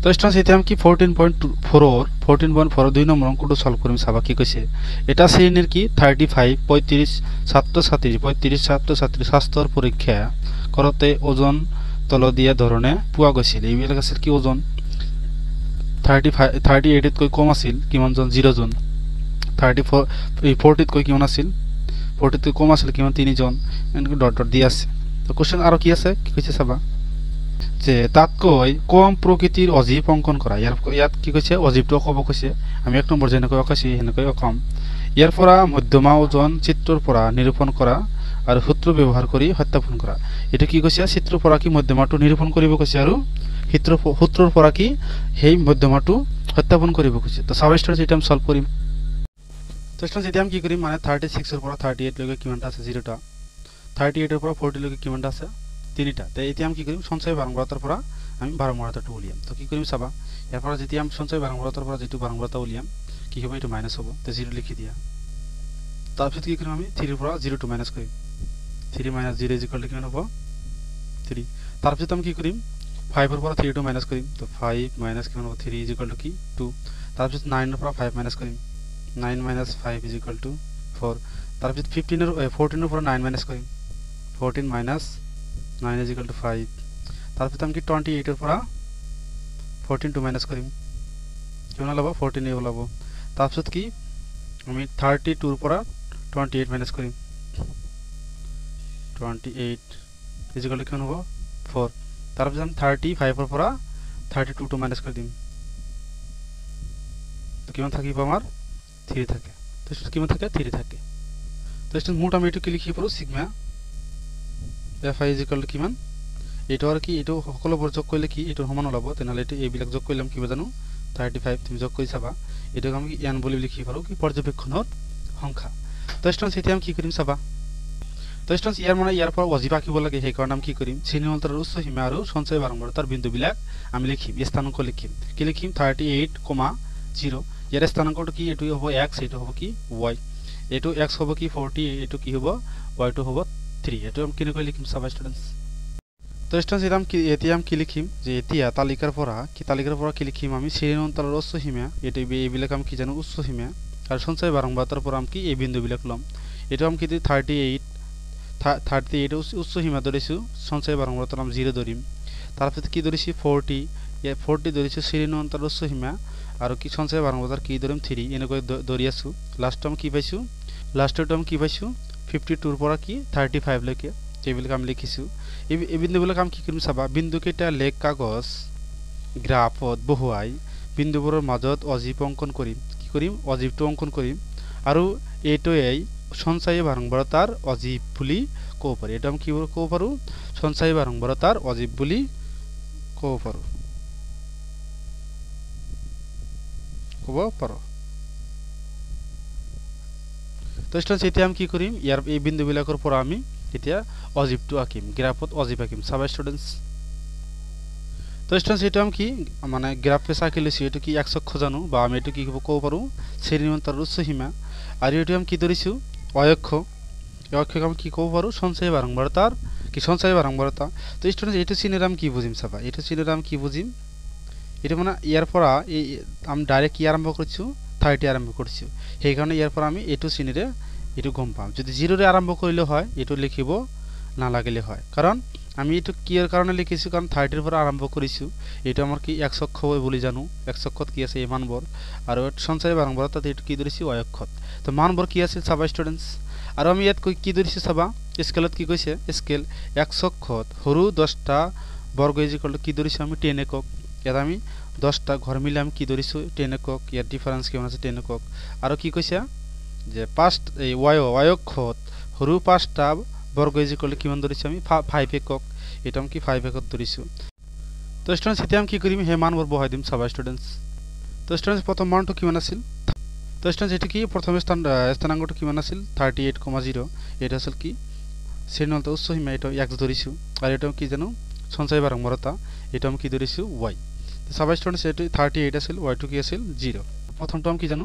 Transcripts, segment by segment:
তো স্টুডেন্টস এতিয়া আমি কি 14.4 2 নম্বর অঙ্কটো সলভ করিম চাবা কি কৈছে এটা শ্রেণীর কি 35 35 ছাত্রছাত্রী 35 ছাত্রছাত্রী স্বাস্থ্যর পরীক্ষা করতে ওজন তল দিয়া ধরনে পোৱা গৈছিল এইবিলাক আছিল কি ওজন 38 কৈ কম আছিল কিমান জন 0 জন 34 40 কৈ কিমান আছিল 40 কৈ কম আছিল কিমান 3 জন এনেকৈ ডট ডট দিয়া আছে তো কোশ্চেন আৰু কি আছে কি কৈছে চাবা যে তাতকৈ কম প্ৰকৃতিৰ অজীৱ অঙ্কন কৰা ইয়াত কি কৈছে অজীৱটো ক'ব কৈছে আমি এক নম্বৰ যেনেকৈ কৈছে হেনেকৈ কম ইয়াৰ পৰা মধ্যমা ওজন চিত্ৰৰ পৰা নিৰূপণ কৰা আৰু সূত্ৰ ব্যৱহাৰ কৰি সত্যাপন কৰা এটা কি কৈছে চিত্ৰৰ পৰা কি মধ্যমাটো নিৰূপণ কৰিব কৈছে আৰু সূত্ৰৰ পৰা কি সেই মধ্যমাটো সত্যাপন কৰিব কৈছে তো সাবস্টেন্স এটা আমি সলভ কৰিম তো স্টুডেন্টস এটা আমি কি কৰিম মানে 36 ৰ পৰা 38 লৈকে কিমানটা আছে 0টা 38 ৰ পৰা 40 লৈকে কিমানটা আছে 3টা তো এতিয়া আমি কি কৰিম সঞ্চয় বাৰম্বাৰতাৰ পৰা আমি বাৰম্বাৰতাটো উলিয়াম তো কি কৰিম চাবা ইয়াৰ পৰা যেতিয়া আমি সঞ্চয় বাৰম্বাৰতাৰ পৰা যেটো বাৰম্বাৰতা উলিয়াম কি হ'ব এটো মাইনাস হ'ব তো 0 লিখি দিয়া তাৰপিছত কি কৰিম আমি 3 ৰ পৰা 0 টু মাইনাস কৰিম 3 - 0 = কিমান হ'ব 3 তাৰপিছত আমি কি কৰিম 5 ৰ পৰা 3 টু মাইনাস কৰিম তো 5 মাইনাস কিমান হ'ব 3 = কি 2 তাৰপিছত 9 ৰ পৰা 5 মাইনাস কৰিম 9 - 5 = 4 তাৰপিছত 14 ৰ পৰা 9 মাইনাস কৰিম 14 - 9 = 5 তাৰপিছত আমি কি 28 ৰ পৰা 14 টু মাইনাস কৰিম কিমান হ'ব 14 এ ওলাব তাৰপিছত কি আমি 32 ৰ পৰা 28 মাইনাস কৰিম 28 = কিমান হ'ব 4 তাৰপিছত আমি 35 ৰ পৰা 32 টু মাইনাস কৰি দিম তো কিমান থাকিব আমাৰ 3 থাকে তো কিমান থাকে 3 থাকে তো স্টুডেন্ট মোট আমি এটো কি লিখি পাৰো সিগমা fi = কিমান এটো আৰ কি এটো সকলোবোৰ যোগ কৰিলে কি এটো সমান ওলাব তেনহলে এটো এই বিলাক যোগ কৰিলাম কি জানো 35 তুমি যোগ কৰি চাবা এটো আমি কি n বুলি লিখি পাৰো কি পৰ্যবেক্ষণৰ সংখ্যা তো স্টুডেন্টস এতিয়া আমি কি কৰিম চাবা তো স্টুডেন্টস ইয়াৰ মানে ইয়াৰ পৰা অজীৱ আঁকিব লাগে সেই কাৰণে আমি কি কৰিম শ্ৰেণীৰ উচ্চ সীমা আৰু সঞ্চয় বাৰম্বাৰতাৰ বিন্দুবিলাক আমি লিখিম স্থানাংক লিখিম কি লিখিম 38,0 ইয়াৰ স্থানাংকটো কি এটো হ'ব x এটো হ'ব কি y এটো x হ'ব কি 40 এটো কি হ'ব y টো হ'ব 3 এটো আমি কিনে লিখিম চাবা স্টুডেন্টস তো স্টুডেন্টস এতিয়া আমি কি লিখিম যে এতিয়া তালিকাৰ পৰা কি লিখিম আমি শ্ৰেণীৰ উচ্চ সীমা এটো এইবিলাক আমি কি জানো উচ্চ সীমা আৰু সঞ্চয় বাৰম্বাৰতাৰ পৰা আমি কি এই বিন্দুবিলাক লম এটো আমি কি 38 উচ্চ সীমা ধৰিছো সঞ্চয় বাৰম্বাৰতাৰ আমি 0 ধৰিম তাৰপিছত কি ধৰিছি 40 ধৰিছো শ্ৰেণীৰ উচ্চ সীমা আৰু কি সঞ্চয় বাৰম্বাৰতাৰ কি ধৰিম 3 এনেকৈ ধৰি আছো লাস্ট আমি কি পাইছো 52 ৰ পৰা কি 35 লৈকে এইবিলাক আমি লিখিছো এই বিন্দুবিলাক আমি কি কৰিম চাবা বিন্দু কেইটা লেখ কাগজ গ্ৰাফত বহুৱাই বিন্দুবোৰৰ মাজত অজীৱ অঙ্কন কৰিম কি কৰিম অজীৱটো অঙ্কন কৰিম আৰু এইটোই সঞ্চয় বাৰম্বাৰতাৰ অজীৱ বুলি ক'ব পাৰি এটা আমি কি ক'ব পাৰো সঞ্চয় বাৰম্বাৰতাৰ অজীৱ বুলি ক'ব পাৰো তো স্টুডেন্টস এতিয়া আমি কি কৰিম ইয়াৰ এই বিন্দুবিলাকৰ পৰা আমি এতিয়া অজীৱটো আঁকিম গ্ৰাফত অজীৱ আঁকিম চাবা স্টুডেন্টস তো স্টুডেন্টস এটা আমি কি মানে গ্ৰাফে আঁকি লৈছো এটো কি x অক্ষ জানো বা আমি এটো কি ক'ব পাৰো শ্ৰেণীৰ উচ্চ সীমা আৰু এটো আমি কি ধৰিছো y অক্ষ এই অক্ষকে আমি কি ক'ব পাৰো সঞ্চয় বাৰম্বাৰতা তো স্টুডেন্টস এটো চিহ্নেৰ আমি কি বুজিম চাবা এটো চিহ্নেৰ আমি কি বুজিম এটা মানে ইয়াৰ পৰা আমি ডাইৰেক্ট কি আৰম্ভ কৰিছো 30 আৰম্ভ কৰিছো সেই কাৰণে ইয়াৰ পৰা আমি এটো চিহ্নেৰে এটো গম পাম যদি 0 ৰে আৰম্ভ কৰিলে হয় এটো লিখিব না লাগিলে হয় কাৰণ আমি এটো কিৰ কাৰণে লিখিছো কাৰণ 30 ৰ পৰা আৰম্ভ কৰিছো এটো আমাৰ কি x অক্ষ বুলি জানো x অক্ষত কি আছে এই মানবৰ আৰু সঞ্চয় বাৰম্বাৰতাত এটো কি ধৰিছো y অক্ষত তো মানবৰ কি আছে চাবা স্টুডেন্টস আৰু আমি ইয়াত কি ধৰিছো চাবা স্কেলত কি কৈছে স্কেল x অক্ষত সৰু 10টা বৰ্গ = কি ধৰিছো আমি 10 একক ইয়াত আমি 10টা ঘৰ মিলে আমি কি ধৰিছো 10 একক ইয়াৰ ডিফাৰেন্স কিমান আছে 10 একক আৰু কি কৈছে যে 5 এই y অক্ষত সৰু 5টা বৰ্গ = কিমান ধৰিছো আমি 5 একক এটা আমি কি 5 একক ধৰিছো তো স্টুডেন্টস এতিয়া আমি কি কৰিম হে মানবোৰ বহাই দিম চাবা স্টুডেন্টস তো স্টুডেন্টস প্ৰথম মানটো কিমান আছিল তো স্টুডেন্টস এটা কি প্ৰথম স্থানাংকটো কিমান আছিল 38,0 এটা আছিল কি শ্ৰেণীৰ উচ্চ সীমা এটা x ধৰিছো আৰু এটা কি জানো সঞ্চয় বাৰম্বাৰতা এটা আমি কি ধৰিছো y তো চাবা স্টুডেন্টস এটো 38 আছিল y2 কি আছিল 0 প্ৰথমটো আমি কি জানো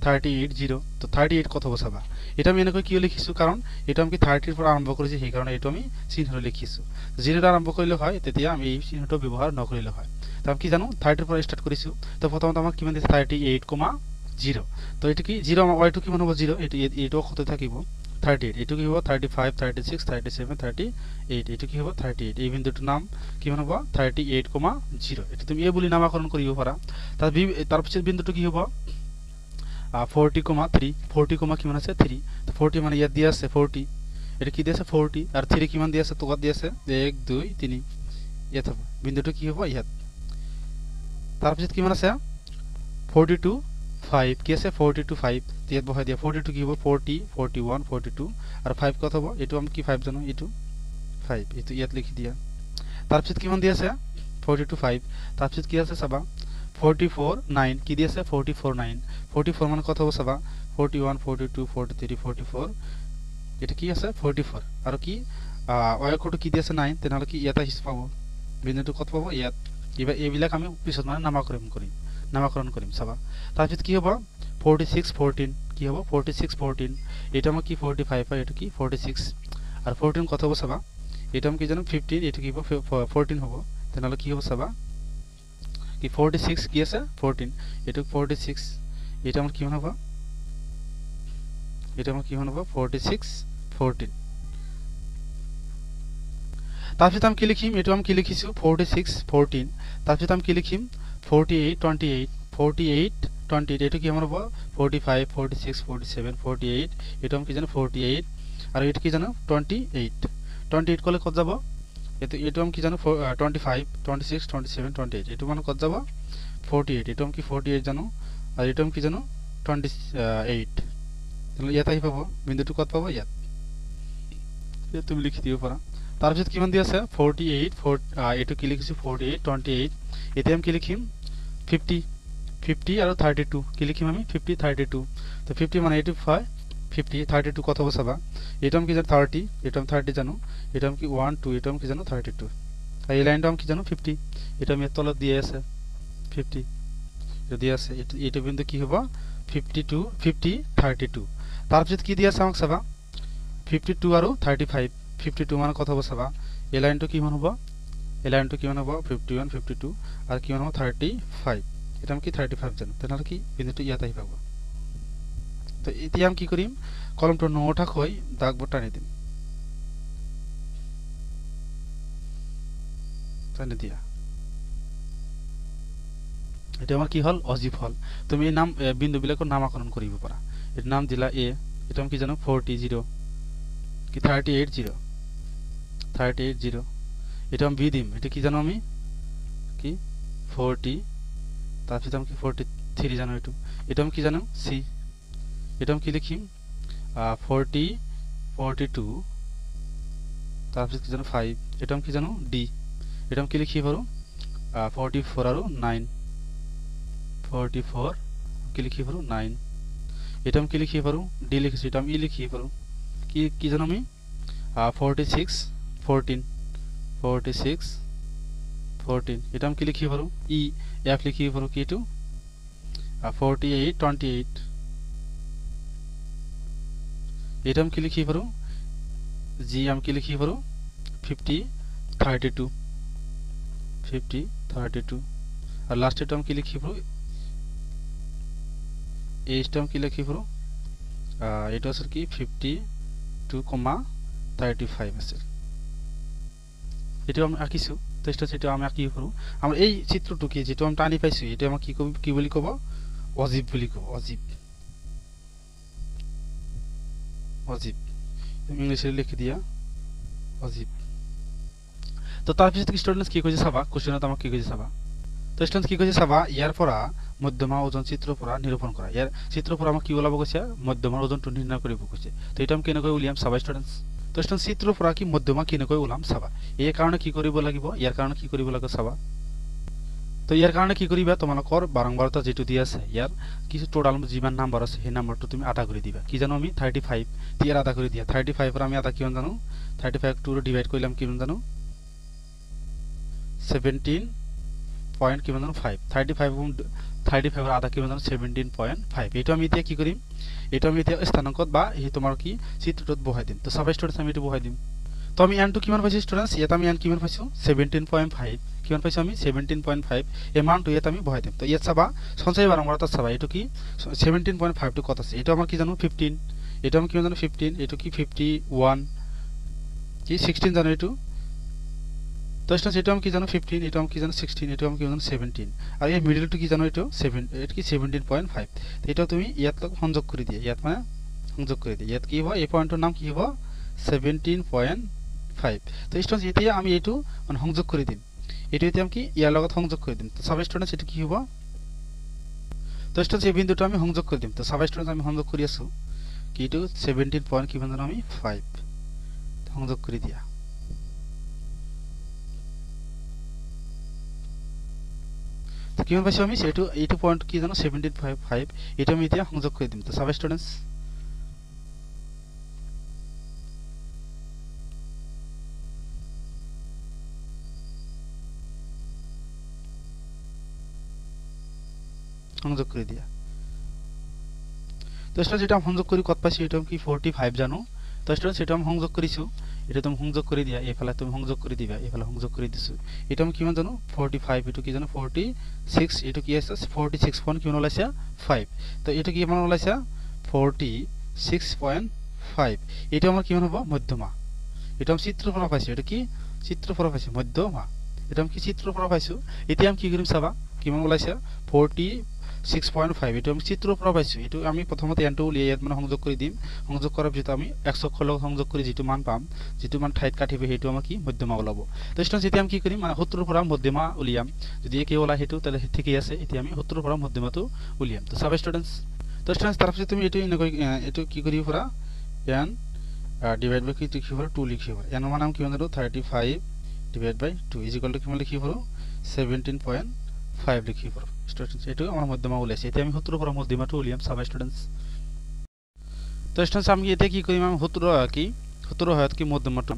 38 0 তো 38 কত হ'ব চাবা এটা আমি এনেকৈ কিয় লিখিছো কাৰণ এটা আমি 30 ৰ পৰা আৰম্ভ কৰিছে সেই কাৰণে এটা আমি চিহ্ন লিখিছো 0 ৰ আৰম্ভ কৰিলে হয় তেতিয়া আমি এই চিহ্নটো ব্যৱহাৰ নকৰিলে হয় তো আমি কি জানো 30 ৰ পৰা স্টাৰ্ট কৰিছো তো প্ৰথমতে আমাক কিমান দিছে 38,0 তো এটা কি 0 আমাৰ y2 কিমান হ'ব 0 এইটো কত থাকিব 38 এইটো কি হ'ব 35 36 37 38 এইটো কি হ'ব 38 এই বিন্দুটোৰ নাম কিমান হ'ব 38,0 এটা তুমি এই বুলি নামকৰণ কৰিব পাৰা তাৰ পিছত বিন্দুটো কি হ'ব 40,3 40, কিমান আছে 3 তো 40 মানে ইয়াত দিয়া আছে 40 এটা কি দিয়া আছে 40 আর 3 কিমান দিয়া আছে তো কত দিয়া আছে 1 2 3 ইয়াত হ'ব বিন্দুটো কি হ'ব ইয়াত তাৰ পিছত কিমান আছে 42 5 কি আছে 42 5 ইয়াত বহাই দিয়া 42 কি হ'ব 40 41 42 আর 5 কত হ'ব এটো আমি কি 5 জানো এটো 5 এটো ইয়াত লিখি দিয়া তাৰ পিছত কিমান দিয়া আছে 42 5 তাৰ পিছত কি আছে চাবা 44 9 কি দিয়েছে 44 9 44 মানে কত হবে চাবা 41 42 43 44 এটা কি আছে 44 আর কি ওয়াই কোড কি দিয়েছে 9 তেনহলে কি এটা হিস পাবো বিন্দুটো কত পাবো ইয়াত এবার এইবিলাক আমি পিছত মানে নামকরণ করিম চাবা তাৰপিছত কি হবে 46 14 কি হবে 46 14 এটা আমি কি 45 আর এটা কি 46 আর 14 কত হবে চাবা এটা আমি কি জানো 15 এটা কি হবে 14 হবে তেনহলে কি হবে চাবা কি 46 কি আছে 14 এটা 46 এটা আমার কি হবে এটা আমার কি হবে 46 14 তারপর আমি কি লিখিম এটা আমি কি লিখিছো 46 14 তারপর আমি কি লিখিম 48 28 48 28 এটা কি আমার হবে 45 46 47 48 এটা আমি কি জানো 48 আর এটা কি জানো 28 28 করলে কত যাব এটা আমি কি জানো 25 26 27 28 এটা মানে কত যাব 48 এটা আমি কি 48 জানো আর এটা আমি কি জানো 28 তাহলে ইয়াত আহি পাবো বিন্দুটো কত পাবো ইয়াত তুমি লিখি দিও পারা তারপর কিমান দি আছে 48 এটা কি লিখিছো 48 28 এতে আমি কি লিখিম 50 50 আর 32 কি লিখিম আমি 50 32 তো 50 মানে 85 50 32 কত হবে চাবা এটা আমি কি জানো 30 এটা আমি 30 জানো এটা আমি কি 1 2 এটা আমি কি জানো 32 আর এই লাইনটা আমি কি জানো 50 এটা আমি তলত দিয়ে আছে 50 এটা দিয়ে আছে এটা বিন্দু কি হবে 52 50 32 তারপর কি দিয়ে আছে আমাকে চাবা 52 আর 35 52 মানে কত হবে চাবা এই লাইনটো কি মান হবে এই লাইনটো কি মান হবে 51 52 আর কি মান হবে 35 এটা আমি কি 35 জানো তাহলে কি বিন্দুটো ইয়াত আহি পাবো তো এতিয়া আমি কি করিম কলমটো নোটা কই দাগব টানি দিম টানি দিয়া এটা আমার কি হল অজীব হল তুমি এই নাম বিন্দু বিলাকৰ নামকৰণ কৰিব পাৰা এর নাম দিলা এ এটা আমি কি জানো 40 0 কি 38 0 38 0 এটা আমি বি দিম এটা কি জানো আমি কি 40 তারপর আমি কি 43 জানো এটা আমি কি জানো সি এটা আমি কি লিখিম 40 42 তারপর কি জানো 5 এটা আমি কি জানো ডি এটা আমি কি লিখি পারো 44 আর 9 44 কি লিখি পারো 9 এটা আমি কি লিখি পারো ডি লিখেছি এটা আমি ই লিখি পারো কি কি জানো আমি 46 14 46 14 এটা আমি কি লিখি পারো ই এফ লিখি পারো কি টু 48 28 এটা আমি কি লিখি পারো জি আমি কি লিখি পারো 50 32 50 32 আর লাস্ট এটা আমি কি লিখি পারো এইটা আমি কি লিখি পারো এটা আছে কি 52,35 আছে এটা আমি আঁকিছো তো এটা আমি আঁকি পারো আমরা এই চিত্রটো কি যেটা আমি টানি পাইছো এটা আমি কি বলি কব অজীব বলি কব অজীব অজীব তুমি ইংলিশে লিখে দিয়া অজীব তো তার পিছনে স্টুডেন্টস কি কইছে চাবা কোশ্চেনত আমাক কি কইছে চাবা তো স্টুডেন্টস কি কইছে চাবা ইয়ার পৰা মধ্যমা ওজন চিত্ৰ পৰা নিৰূপণ কৰা ইয়াৰ চিত্ৰ পৰা আমাক কি ওলাব কৈছে মধ্যমাৰ ওজনটো নিৰ্ণয় কৰিব কৈছে তো এটা আমি কেনেকৈ উলিয়াম চাবা স্টুডেন্টস তো স্টুডেন্টস চিত্র পৰা কি মধ্যমা কেনেকৈ ওলাম চাবা এই কাৰণে কি কৰিব লাগিব ইয়াৰ কাৰণে কি কৰিব লাগিব চাবা তো ইয়াৰ কাৰণে কি কৰিবা তোমালোকৰ বাৰংবাৰতা যেটো দি আছে ইয়াৰ কিছু টোটাল যিমান নাম্বাৰ আছে সেই নাম্বাৰটো তুমি আধা কৰি দিবা কি জানো আমি 35 ইয়াৰ আধা কৰি দিয়া 35 পৰা আমি আধা কিমান জানো 35 2 ৰে ডিভাইড কৰিলাম কিমান জানো 17 পয়েন্ট কিমান জানো 5 35 35 আধা কিমান জানো 17.5 এইটো আমি এতিয়া কি কৰিম এইটো আমি এতিয়া স্থানাঙ্কত বা এই তোমাৰ কি চিত্ৰটোত বহাই দিম তো সবাই স্টুডেন্টস আমি এটা বহাই দিম তো আমি n টো কিমান পাইছো স্টুডেন্টস ইয়াত আমি n কিমান পাইছো 17.5 কিমান পাইছো আমি 17.5 এই মানটো ইয়াত আমি বহাই দিম তো ইয়াত চাবা সঞ্চয় বাৰম্বাৰতা চাবা এটো কি 17.5 টো কত আছে এটো আমাৰ কি জানো 15 এটো আমি কিমান জানো 15 এটো কি 51 কি 16 জানো এটো তো স্টুডেন্টস এটো আমি কি জানো 15 এটো আমি কি জানো 16 এটো আমি কি জানো 17 আর এই মিডল টু কি জানো এটো 7 এটো কি 17.5 তো এটা তুমি ইয়াত লগ সংযোগ কৰি দিয়া ইয়াত মানে সংযোগ কৰি দিয়া ইয়াত কি হ'ব এই পয়েন্টৰ নাম কি হ'ব 17.5 তো স্টুডেন্টস এতিয়া আমি এটো মানে সংযোগ কৰি দিম এটো এতিয়া আমি কি ইয়াৰ লগত সংযোগ কৰি দিম তো সব স্টুডেন্টস এটো কি হ'ব তো স্টুডেন্টস এই বিন্দুটো আমি সংযোগ কৰি দিম তো সব স্টুডেন্টস আমি সংযোগ কৰি আছো কি এটো 17 পয়েন্ট কিমান জানো আমি 5 সংযোগ কৰি দিয়া তো কিমান পাইছো আমি এইটো পয়েন্ট কি জানো 17.5 এটা আমি এতিয়া সংযোগ কৰি দিম তো সব স্টুডেন্টস সংযোগ কৰি দিয়া তো স্টুডেন্টস এটা সংযোগ কৰি কত পাইছো এটা কি 45 জানো তো স্টুডেন্টস এটা আমি সংযোগ কৰিছো এটা তুমি সংযোগ কৰি দিয়া এফালে তুমি সংযোগ কৰি দিবা এফালে সংযোগ কৰি দিছো এটা আমি কিমান জানো 45 এটো কি জানো 46 এটো কি আছে 46 পয়েন্ট কিমান ওলাইছে 5 তো এটো কি মান ওলাইছে 46.5 এটা আমাৰ কিমান হ'ব মধ্যমা এটা আমি চিত্ৰফল পাইছো এটা কি চিত্ৰফল পাইছো মধ্যমা এটা আমি কি চিত্ৰফল পাইছো এতিয়া আমি কি কৰিম চাবা কিমান ওলাইছে 46.5 এটো আমি চিত্ৰফল পাইছো এটো আমি প্ৰথমতে এনটো উলিয়াই ইয়াত মানে সংযোগ কৰি দিম সংযোগ কৰাৰ পিছত আমি 100 লগত সংযোগ কৰি যেটো মান পাম যেটো মান ঠাইত কাটিবে হেটো আমাৰ কি মধ্যমা ওলাব তো স্টুডেন্টস এতিয়া আমি কি কৰিম মানে 70 পৰা মধ্যমা উলিয়াম যদি কি ওলা হেটো তাহলে ঠিকই আছে এতিয়া আমি 70 পৰা মধ্যমাটো উলিয়াম তো সব স্টুডেন্টস তো স্টুডেন্টস তাৰপিছত তুমি এটো কি কৰিব পৰা n ডিভাইড বাই কি লিখিব 2 লিখিব n মান নাম কিমান জানো 35 divide by 2 is equal to কিমান লিখিব 17.5 লিখিব স্টুডেন্টস এটো আমাৰ মধ্যমা ওলাইছে এতিয়া আমি 70 পৰা মধ্যমাটো উলিয়াম সব স্টুডেন্টস তো স্টুডেন্টস আমি এটা কি কৰিম আমি 70 কি 70 হয় কি মধ্যমাটো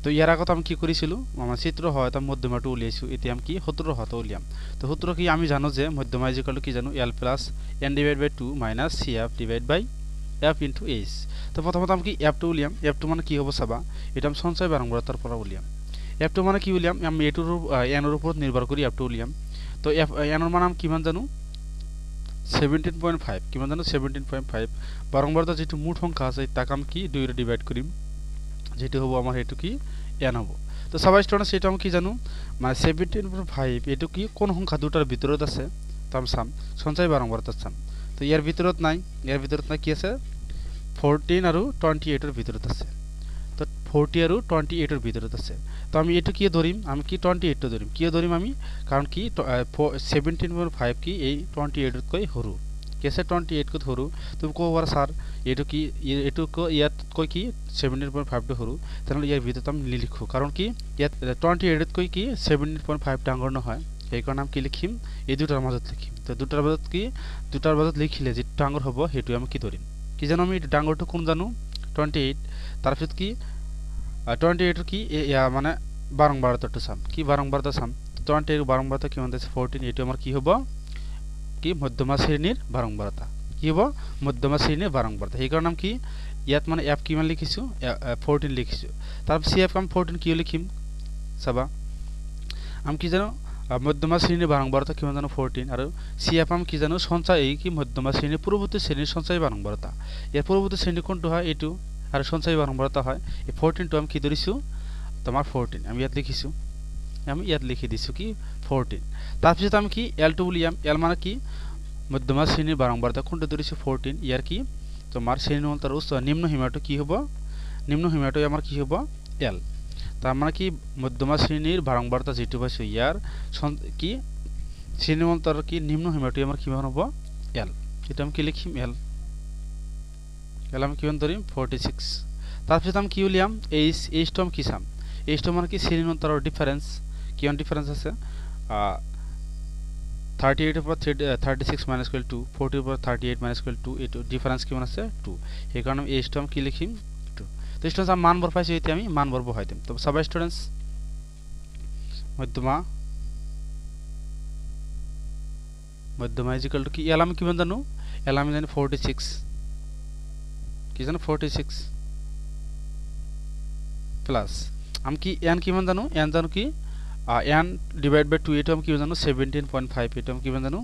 তো ইয়াৰ আগত আমি কি কৰিছিলো আমাৰ চিত্ৰ হয় তা মধ্যমাটো উলিয়াইছো এতিয়া আমি কি 70 হতো উলিয়াম তো 70 কি আমি জানো যে মধ্যমা ইজ ইকুয়াল টু কি জানো l plus n divide by 2 minus cf divide by f into h তো প্ৰথমতে আমি কি f টো উলিয়াম f টো মানে কি হ'ব চাবা এটা আমি সঞ্চয় বাৰম্বাৰতাৰ পৰা উলিয়াম f টো মানে কি উলিয়াম আমি এটোৰ n ৰ ওপৰত নিৰ্ভৰ কৰি f টো উলিয়াম তো f n ৰ মান আমি কিমান জানো 17.5 কিমান জানো 17.5 বাৰম্বাৰতা যেটো মুঠ সংখ্যা আছে তাক আমি কি 2 ৰে ডিভাইড কৰিম যেটো হ'ব আমাৰ হেতু কি n হ'ব তো সবাই স্টুডেন্টস এটা আমি কি জানো মানে 17.5 এটো কি কোন সংখ্যা দুটাৰ ভিতৰত আছে তাম সাম সঞ্চয় বাৰম্বাৰতা সাম তো ইয়াৰ ভিতৰত নাই কি আছে 14 আৰু 28 এৰ ভিতৰত আছে তো 40 আৰু 28 এৰ ভিতৰত আছে তো আমি এটো কি ধৰিম আমি কি 28 টো ধৰিম কি ধৰিম আমি কাৰণ কি 17.5 কি এই 28 তকৈ সৰু কেছে 28 কত সৰু তুমি কো বাৰ স্যার এটো কি এটো কো ইয়াত কই কি 17.5 টো সৰু তাহলে ইয়াৰ ভিতৰত আমি লিখো কাৰণ কি ইয়াত 28 তকৈ কি 17.5 ডাঙৰ নহয় এই কাৰণ আমি কি লিখিম এই দুটাৰ মাজত লিখিম তো দুটাৰ মাজত লিখিলে যে ডাঙৰ হ'ব হেতু আমি কি ধৰিম কি জানো আমি ডাঙৰটো কোন জানো 28 তাৰ পিছত কি 28 কি মানে বাৰম্বাৰতাটো চাম কি বাৰম্বাৰতা চাম 28 বাৰম্বাৰতা কিমান আছে 14 এটো আমাৰ কি হ'ব কি মধ্যমা শ্ৰেণীৰ বাৰম্বাৰতা কি হ'ব মধ্যমা শ্ৰেণীৰ বাৰম্বাৰতা এই কাৰণ কি ইয়াত মানে f কিমান লিখিছো 14 লিখিছো তাৰ cf কাম 14 কি লিখিম চাবা আমি কি জানো মধ্যমা শ্রেণীর বারম্বারতা কিমান জানো 14 আৰু cf আমি কি জানো সঞ্চয় এই কি মধ্যমা শ্ৰেণীৰ পূৰ্ববৰ্তী শ্ৰেণীৰ সঞ্চয় বাৰম্বাৰতা এৰ পূৰ্ববৰ্তী শ্ৰেণী কোনটো হয় এটো আৰু সঞ্চয় বাৰম্বাৰতা হয় এই 14 টো আমি কি ধৰিছো তোমাৰ 14 আমি ইয়াত লিখি দিছো কি 14 তাৰপিছত আমি কি l2 উলিয়াম l মানে কি মধ্যমা শ্ৰেণীৰ বাৰম্বাৰতা কোনটো ধৰিছো 14 ইয়াৰ কি তোমাৰ শ্ৰেণীৰ অন্তৰ নিম্ন সীমাটো কি হ'ব নিম্ন সীমাটো আমাৰ কি হ'ব l তাৰ মানে কি মধ্যমা শ্ৰেণীৰ বাৰম্বাৰতা যেটো পাইছো ইয়াৰ কি শ্ৰেণীৰ অন্তৰ কি নিম্ন সীমাটো আমাৰ কিমান হ'ব l এটা আমি কি লিখিম l আমি কিমান ধৰিম 46 তাৰপিছত আমি কি উলিয়াম h টো আমি কি চাম h টো মানে কি শ্রেণীর অন্তৰৰ ডিফারেন্স কিমান ডিফারেন্স আছে 38 এর উপর 36 মাইনাস ইকুয়াল টু 40 এর উপর 38 মাইনাস ইকুয়াল টু এটো ডিফারেন্স কিমান আছে 2 এই কারণে h টো আমি কি লিখিম 2 তো স্টুডেন্টস আমি মান বৰ পাইছো এতিয়া আমি মান বৰ বহাই দিম তো সব স্টুডেন্টস মধ্যমা ইজ ইকুয়াল টু কি এল আমি কিমান জানো এল আমি জানি 46 কি জানো 46 প্লাস আমি কি n কিমান জানো n জানো কি n ডিভাইড বাই 2 এটা আমি কি জানো 17.5 এটা আমি কিমান জানো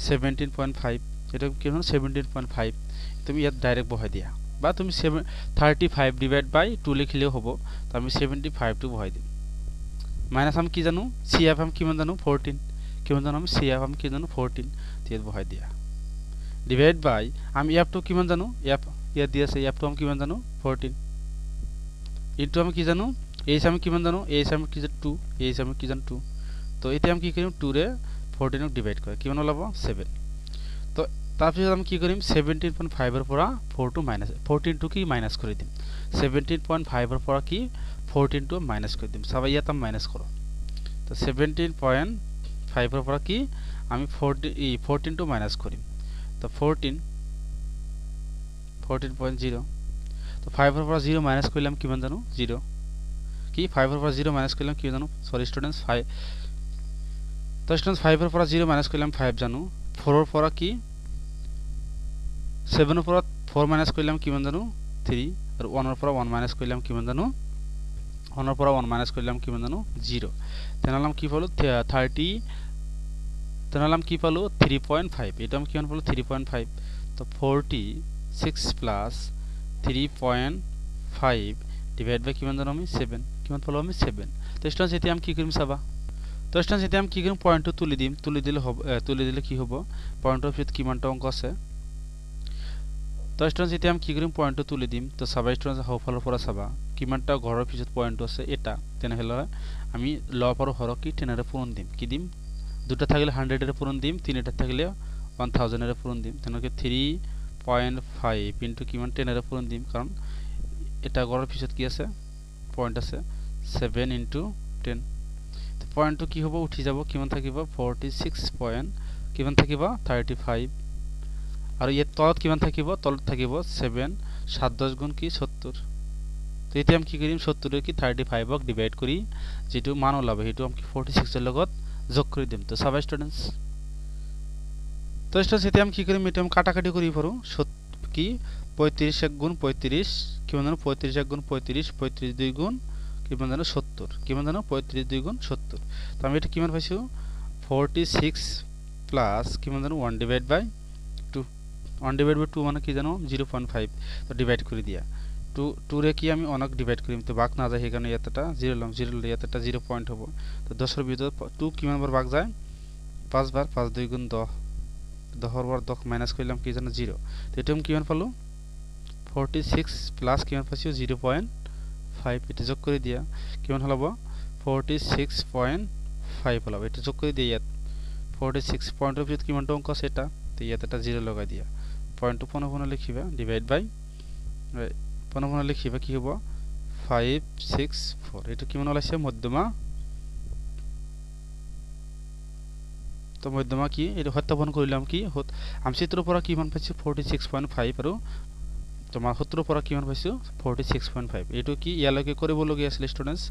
17.5 এটা কি জানো 17.5 তুমি ইয়াত ডাইরেক্ট বহাই দিয়া বা তুমি 35 ডিভাইড বাই 2 লিখলেও হ'ব তো আমি 75 টো বহাই দিম মাইনাস আমি কি জানো cf আমি কিমান জানো 14 কিমান জানো আমি cf আমি কি জানো 14 ইয়াত বহাই দিয়া ডিভাইড বাই আমি f টো কিমান জানো f ইয়াত দি আছে f টো আমি কিমান জানো 14 ইনটু আমি কি জানো h আমি কিমান জানো h আমি কি জানো 2 h আমি কি জানো 2 তো এতিয়া আমি কি কৰিম 2 ৰে 14 ক ডিভাইড কৰে কিমান ওলাব 7 তো তাৰপিছত আমি কি কৰিম 17.5 ৰ পৰা 4 টু মাইনাস 14 টু কি মাইনাস কৰি দিম 17.5 ৰ পৰা কি 14 টু মাইনাস কৰি দিম সবাই ইয়াত আমি মাইনাস কৰো তো 17.5 ৰ পৰা কি আমি 14 টু মাইনাস কৰিম তো 14.0 তো 5 ৰ পৰা 0 মাইনাস কৰিলাম কিমান জানো 0 কি 5 ৰ পৰা 0 মাইনাস কৰিলাম কি জানো সৰি স্টুডেন্টস 5 তো স্টুডেন্টস 5 ৰ পৰা 0 মাইনাস কৰিলাম 5 জানো 4 ৰ পৰা কি 7 ৰ পৰা 4 মাইনাস কৰিলাম কিমান জানো 3 আৰু 1 ৰ পৰা 1 মাইনাস কৰিলাম কিমান জানো 1 ৰ পৰা 1 মাইনাস কৰিলাম কিমান জানো 0 তেনালাম কি পালো 30 তেনালাম কি পালো 3.5 এটা আমি কিমান পালো 3.5 তো 46 প্লাস 3.5 ডিভাইড বাই কিমান জানো আমি 7 কিমান পালো আমি 7 তো স্টুডেন্টস এতিয়া আমি কি কৰিম চাবা তো স্টুডেন্টস এতিয়া আমি কি কৰিম পয়েন্টটো তুলি দিম তুলি দিলে কি হ'ব পয়েন্টৰ ভিতৰত কিমানটা অংক আছে তো স্টুডেন্টস এতিয়া আমি কি কৰিম পয়েন্টটো তুলি দিম তো চাবা স্টুডেন্টস হাউফালৰ পৰা চাবা কিমানটা ঘৰৰ পিছত পয়েন্ট আছে এটা তেনেহলে আমি লব আৰু হৰক কি 10 এৰে পূৰণ দিম কি দিম দুটা থাকিলে 100 এৰে পূৰণ দিম তিনিটা থাকিলে 1000 এৰে পূৰণ দিম তেনেকৈ 3.5 ইনটু কিমান 10 এৰে পূৰণ দিম কাৰণ এটা ঘৰৰ পিছত কি আছে পয়েন্ট আছে 7 ইনটু 10 তো পয়েন্টটো কি হ'ব উঠি যাব কিমান থাকিব 46 পয়েন্ট কিমান থাকিব 35 আৰু ইয়াত তলত কিমান থাকিব তলত থাকিব 7 7 10 গুণ কি 70 তো এতিয়া আমি কি কৰিম 70 ৰ কি 35 ক ডিভাইড কৰি যেটো মান ওলাব হেতু আমি 46 ৰ লগত যোগ কৰি দিম তো সাবা স্টুডেন্টস তো স্টুডেন্টস এতিয়া আমি কি কৰিম এটা আমি কাটাকাটি কৰি পাৰো কি 35 1 গুণ 35 কিমান জানো 35 1 গুণ 35 35 2 গুণ কিমান জানো 70 কিমান জানো 35 2 গুণ 70 তো আমি এটা কিমান পাইছো 46 প্লাস কিমান জানো 1 ডিভাইড বাই 2 1 ডিভাইড বাই 2 মানে কি জানো 0.5 তো ডিভাইড কৰি দিয়া 2 রে কি আমি অনেক ডিভাইড করিম তো ভাগ না যায় সেই কারণে এতটা 0 লম 0 লে এতটা 0 পয়েন্ট হবে তো 10 এর ভিতর 2 কিমান বার ভাগ যায় 5 বার 5 2 গুণ 10 10 এর বার 10 মাইনাস কইলাম কি জানো 0 তো এটাম কিমান পালো 46 প্লাস কিমান পাইছো 0.5 এটা যোগ করে দিয়া কিমান হলো 46.5 হলো এটা যোগ করে দিয়া 46 পয়েন্টের ভিতর কিমানটা অঙ্ক আছে এটা তো এতটা 0 লাগাই দিয়া পয়েন্ট পুনঃ পুনঃ লিখিবা ডিভাইড বাই পুনঃ পুনঃ লিখিবা কি হ'ব 564 এটা কিমান ওলাইছে মধ্যমা তো মধ্যমা কি এটা সত্যাপন কৰিলাম কি আমি চিত্ৰৰ পৰা কিমান পাইছো 46.5 আৰু তোমাৰ সূত্ৰৰ পৰা কিমান পাইছো 46.5 এটো কি ইয়ালৈকে কৰিব লগিয়া আছিল স্টুডেন্টস